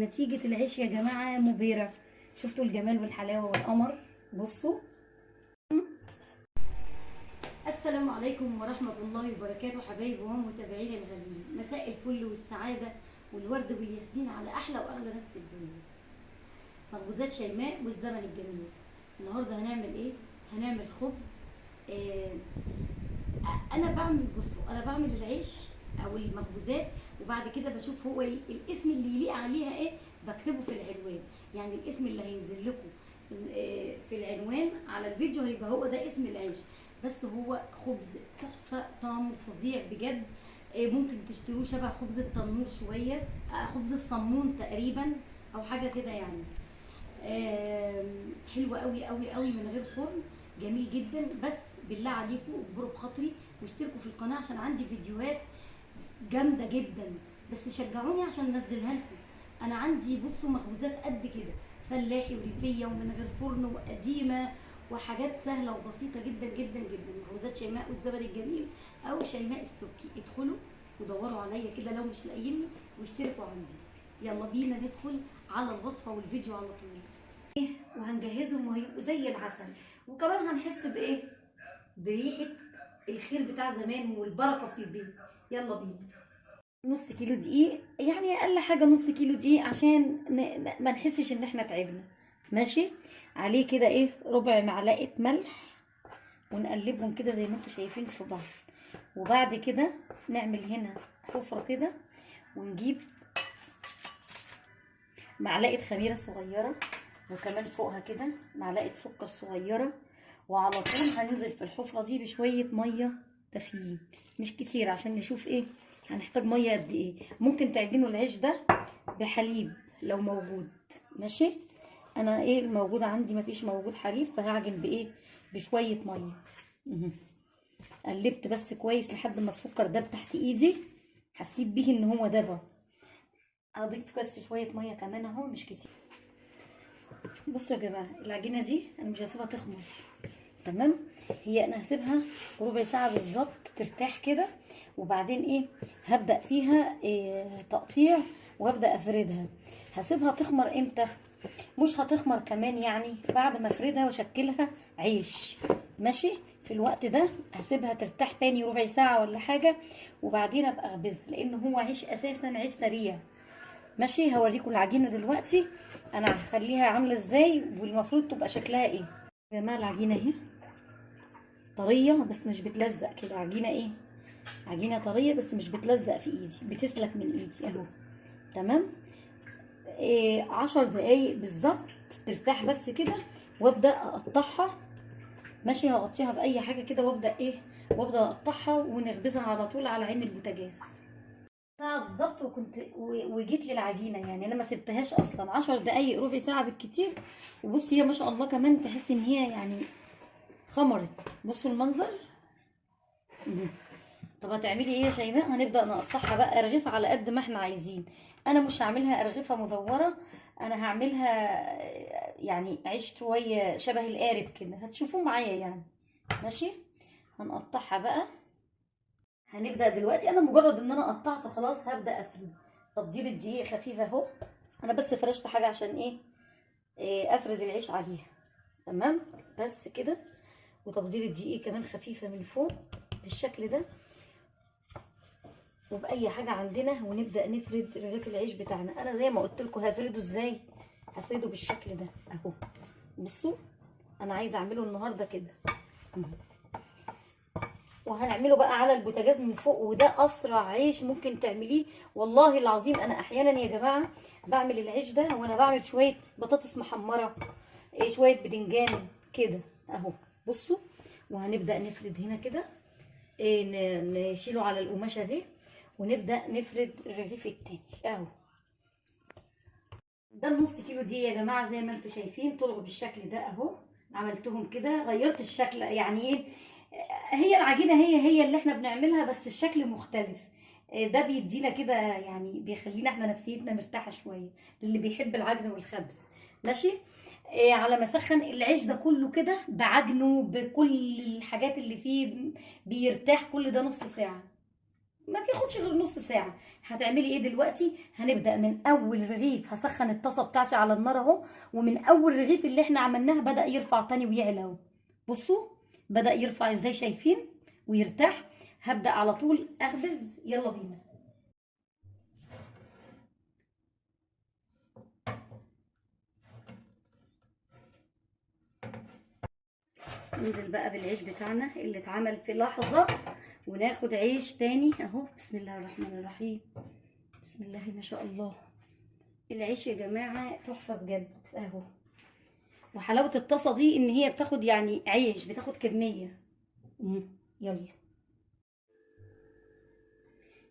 ونتيجة العيش يا جماعة مبهرة. شفتوا الجمال والحلاوة والقمر؟ بصوا. السلام عليكم ورحمة الله وبركاته حبايبي ومتابعين الغاليين، مساء الفل والسعادة والورد والياسمين على أحلى وأغلى ناس في الدنيا، مخبوزات شيماء والزمن الجميل. النهاردة هنعمل إيه؟ هنعمل خبز. آه أنا بعمل العيش أو المخبوزات، وبعد كده بشوف هو الاسم اللي يليق عليها إيه بكتبه في العنوان. يعني الاسم اللي هينزل لكم في العنوان على الفيديو هيبقى هو ده اسم العيش. بس هو خبز تحفه، طعمه فظيع بجد. ممكن تشتروه شبه خبز التنور شويه، خبز الصمون تقريبا او حاجه كده يعني. حلو قوي قوي قوي من غير فرن، جميل جدا. بس بالله عليكم اجبروا بخاطري واشتركوا في القناه عشان عندي فيديوهات جامده جدا، بس شجعوني عشان انزلها لكم. انا عندي بصوا مخبوزات قد كده، فلاحي وريفيه ومن غير فرن وقديمه وحاجات سهله وبسيطه جدا جدا جدا. مخبوزات شيماء والزبد الجميل او شيماء السبكي. ادخلوا ودوروا عليا كده لو مش لاقيني واشتركوا عندي. يلا بينا ندخل على الوصفه والفيديو على طول. وهنجهزهم وهيبقوا زي العسل، وكمان هنحس بايه؟ بريحه الخير بتاع زمان والبركه في البيت. يلا بينا. نص كيلو دقيق، يعني اقل حاجه نص كيلو دقيق عشان ما نحسش ان احنا تعبنا. ماشي. عليه كده ايه ربع معلقه ملح، ونقلبهم كده زي ما انتم شايفين في بعض. وبعد كده نعمل هنا حفره كده، ونجيب معلقه خميره صغيره، وكمان فوقها كده معلقه سكر صغيره. وعلى طول هننزل في الحفره دي بشويه ميه دافيين، مش كتير، عشان نشوف ايه هنحتاج ميه قد ايه. ممكن تعجنوا العيش ده بحليب لو موجود. ماشي. انا ايه الموجود عندي؟ مفيش موجود حليب، فهعجن بايه؟ بشويه ميه. قلبت بس كويس لحد ما السكر داب تحت ايدي، حسيت بيه ان هو دبا. هضيف بس شويه ميه كمان اهو، مش كتير. بصوا يا جماعه، العجينه دي انا مش هسيبها تخمر، تمام؟ هي انا هسيبها ربع ساعه بالظبط ترتاح كده، وبعدين ايه هبدا فيها تقطيع، وابدا افردها. هسيبها تخمر امتى؟ مش هتخمر كمان، يعني بعد ما افردها واشكلها عيش. ماشي. في الوقت ده هسيبها ترتاح تاني ربع ساعه ولا حاجه، وبعدين ابقى اخبزها، لان هو عيش اساسا عيش سريع. ماشي. هوريكم العجينه دلوقتي انا هخليها عامله ازاي، والمفروض تبقى شكلها ايه. يا جماعه العجينه اهي طريه بس مش بتلزق كده. عجينه ايه؟ عجينه طريه بس مش بتلزق في ايدي، بتسلك من ايدي اهو. تمام. 10 دقايق بالظبط ترتاح بس كده، وابدا اقطعها. ماشي. هغطيها باي حاجه كده، وابدا اقطعها ونخبزها على طول على عين البوتاجاز. ساعه بالظبط، وجيت للعجينه، يعني انا ما سبتهاش اصلا 10 دقايق، ربع ساعه بالكتير. وبصي هي ما شاء الله كمان تحس ان هي يعني خمرت. بصوا المنظر. طب هتعملي ايه يا شيماء؟ هنبدا نقطعها بقى ارغفه على قد ما احنا عايزين. انا مش هعملها ارغفه مدوره، انا هعملها يعني عيش شويه شبه القارب كده، هتشوفوه معايا يعني. ماشي. هنقطعها بقى. هنبدا دلوقتي. انا مجرد ان انا قطعت خلاص هبدا افرد. تبديل الدقيق خفيف اهو. انا بس فرشت حاجه عشان إيه افرد العيش عليها. تمام. بس كده. وتبديل الدقيق كمان خفيفه من فوق بالشكل ده، وباي حاجه عندنا، ونبدا نفرد رغيف العيش بتاعنا. انا زي ما قلت لكم هفرده ازاي. هفرده بالشكل ده اهو. بصوا انا عايزه اعمله النهارده كده، وهنعمله بقى على البوتاجاز من فوق، وده اسرع عيش ممكن تعمليه. والله العظيم انا احيانا يا جماعه بعمل العيش ده وانا بعمل شويه بطاطس محمره، شويه بدنجان كده اهو. بصوا. وهنبدا نفرد هنا كده، نشيله على القماشه دي، ونبدا نفرد الرغيف التاني اهو. ده النص كيلو دي يا جماعه زي ما انتم شايفين طلعوا بالشكل ده اهو. عملتهم كده، غيرت الشكل يعني ايه. هي العجينه هي اللي احنا بنعملها، بس الشكل مختلف. ده بيدينا كده، يعني بيخلينا احنا نفسيتنا مرتاحه شويه، للي بيحب العجن والخبز. ماشي. على ما اسخن العيش ده كله كده بعجنه بكل الحاجات اللي فيه، بيرتاح كل ده نص ساعه. ما بياخدش غير نص ساعه. هتعملي ايه دلوقتي؟ هنبدا من اول رغيف. هسخن الطاسه بتاعتي على النار اهو، ومن اول رغيف اللي احنا عملناها بدا يرفع تاني ويعلى اهو. بصوا بدا يرفع ازاي، شايفين؟ ويرتاح. هبدا على طول اخبز. يلا بينا. ننزل بقى بالعيش بتاعنا اللي اتعمل في لحظه، وناخد عيش تاني اهو. بسم الله الرحمن الرحيم. بسم الله ما شاء الله. العيش يا جماعه تحفه بجد اهو. وحلاوه الطاسه دي ان هي بتاخد يعني عيش، بتاخد كميه. يلا.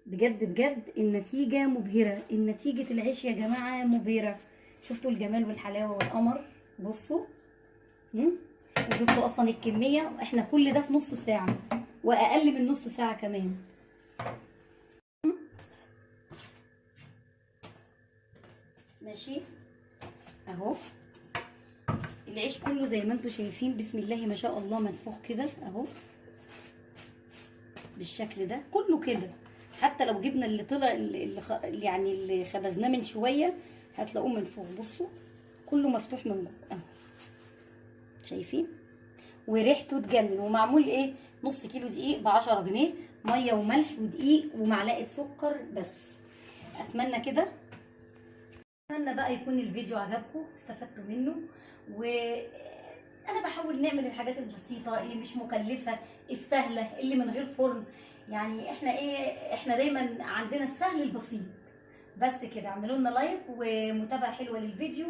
بجد بجد النتيجه مبهره. النتيجه العيش يا جماعه مبهره. شفتوا الجمال والحلاوه والقمر؟ بصوا. وشفتوا اصلا الكميه. احنا كل ده في نص ساعه، واقل من نص ساعه كمان. ماشي اهو. العيش كله زي ما انتم شايفين بسم الله ما شاء الله منفوخ كده اهو، بالشكل ده كله كده. حتى لو جبنا اللي طلع يعني اللي خبزناه من شويه هتلاقوه منفوخ. بصوا كله مفتوح من جوه اهو، شايفين؟ وريحته تجنن. ومعمول ايه؟ نص كيلو دقيق ب10 جنيه، ميه وملح ودقيق ومعلقه سكر بس. اتمنى كده. اتمنى بقى يكون الفيديو عجبكم، استفدتوا منه. وانا بحاول نعمل الحاجات البسيطه اللي مش مكلفه، السهله اللي من غير فرن. يعني احنا ايه، احنا دايما عندنا السهل البسيط. بس كده، اعملوا لنا لايك ومتابعه حلوه للفيديو.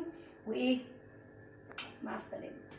وايه، مع السلامه.